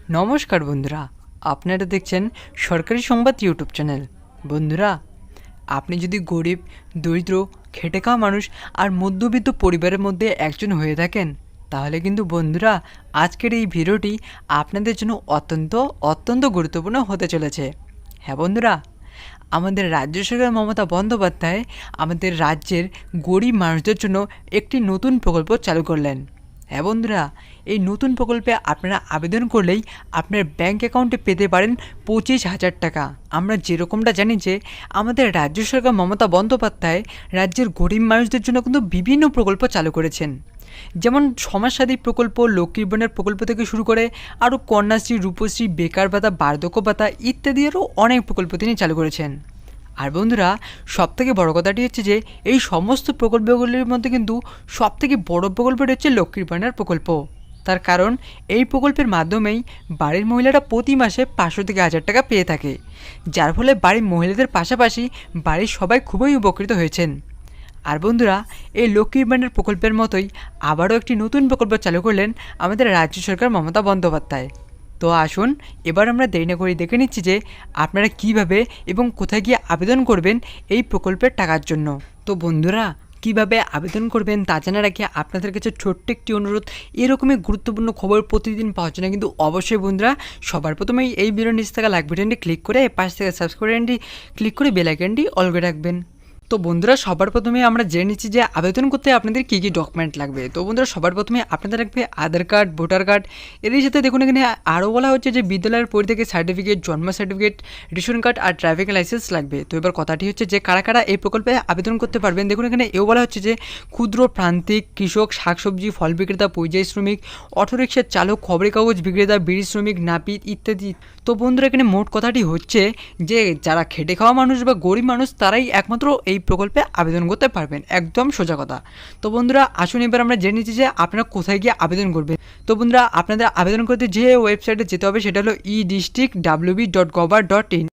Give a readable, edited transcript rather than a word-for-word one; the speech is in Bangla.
নমস্কার বন্ধুরা, আপনারা দেখছেন সরকারি সংবাদ ইউটিউব চ্যানেল। বন্ধুরা, আপনি যদি গরিব, দরিদ্র, খেটে খাওয়া মানুষ আর মধ্যবিত্ত পরিবারের মধ্যে একজন হয়ে থাকেন, তাহলে কিন্তু বন্ধুরা আজকের এই ভিডিওটি আপনাদের জন্য অত্যন্ত অত্যন্ত গুরুত্বপূর্ণ হতে চলেছে। হ্যাঁ বন্ধুরা, আমাদের রাজ্য সরকার মমতা বন্দ্যোপাধ্যায় আমাদের রাজ্যের গরিব মানুষদের জন্য একটি নতুন প্রকল্প চালু করলেন। হ্যাঁ বন্ধুরা, এই নতুন প্রকল্পে আপনারা আবেদন করলেই আপনার ব্যাঙ্ক অ্যাকাউন্টে পেতে পারেন 25,000 টাকা। আমরা যেরকমটা জানি যে আমাদের রাজ্য সরকার মমতা বন্দ্যোপাধ্যায় রাজ্যের গরিব মানুষদের জন্য কিন্তু বিভিন্ন প্রকল্প চালু করেছেন, যেমন সমাজসাথী প্রকল্প, লক্ষ্মীর বোনের প্রকল্প থেকে শুরু করে আরও কন্যাশ্রী, রূপশ্রী, বেকার ভাতা, বার্ধক্য ভাতা ইত্যাদি আরও অনেক প্রকল্প তিনি চালু করেছেন। আর বন্ধুরা, সবথেকে বড় কথাটি হচ্ছে যে এই সমস্ত প্রকল্পগুলির মধ্যে কিন্তু সবথেকে বড় প্রকল্পটি হচ্ছে লক্ষ্মীর ভাণ্ডার প্রকল্প। তার কারণ এই প্রকল্পের মাধ্যমেই বাড়ির মহিলারা প্রতি মাসে 500 থেকে 1000 টাকা পেয়ে থাকে, যার ফলে বাড়ির মহিলাদের পাশাপাশি বাড়ির সবাই খুবই উপকৃত হয়েছেন। আর বন্ধুরা, এই লক্ষ্মীর ভাণ্ডার প্রকল্পের মতোই আবারও একটি নতুন প্রকল্প চালু করলেন আমাদের রাজ্য সরকার মমতা বন্দ্যোপাধ্যায়। তো আসুন এবার আমরা দেরি না করে দেখে নিচ্ছি যে আপনারা কিভাবে এবং কোথায় গিয়ে আবেদন করবেন এই প্রকল্পের টাকার জন্য। তো বন্ধুরা, কিভাবে আবেদন করবেন তা জানার আগে আপনাদের কাছে ছোট্ট একটি অনুরোধ, এরকমই গুরুত্বপূর্ণ খবর প্রতিদিন পাওয়ার জন্য কিন্তু অবশ্যই বন্ধুরা সবার প্রথমেই এই ভিডিওর নিচে থাকা লাইক বাটনটি ক্লিক করে পাশ থেকে সাবস্ক্রাইব বাটনটি ক্লিক করে বেল আইকনটি অল করে রাখবেন। তো বন্ধুরা, সবার প্রথমে আমরা জেনে নিচ্ছি যে আবেদন করতে আপনাদের কী কী ডকুমেন্ট লাগবে। তো বন্ধুরা, সবার প্রথমে আপনাদের লাগবে আধার কার্ড, ভোটার কার্ড। এর সাথে দেখুন এখানে আরও বলা হচ্ছে যে বিদ্যালয়ের পরিত্যাগের সার্টিফিকেট, জন্ম সার্টিফিকেট, রেশন কার্ড আর ড্রাইভিং লাইসেন্স লাগবে। তো এবার কথাটি হচ্ছে যে কারা কারা এই প্রকল্পে আবেদন করতে পারবেন। দেখুন এখানে এও বলা হচ্ছে যে ক্ষুদ্র প্রান্তিক কৃষক, শাকসবজি, ফল বিক্রেতা, পরিযায়ী শ্রমিক, অটোরিকশার চালক, খবরের কাগজ বিক্রেতা, বিড়ি শ্রমিক, নাপিত ইত্যাদি। তো বন্ধুরা, এখানে মোট কথাটি হচ্ছে যে যারা খেটে খাওয়া মানুষ বা গরিব মানুষ তারাই একমাত্র এই প্রকল্পে আবেদন করতে পারবেন, একদম সোজা কথা। তো বন্ধুরা, আসুন এবার আমরা জেনে নিচ্ছি যে আপনারা কোথায় গিয়ে আবেদন করবেন। তো বন্ধুরা, আপনাদের আবেদন করতে যে ওয়েবসাইটে যেতে হবে সেটা হলো e-districtwb.gov.in।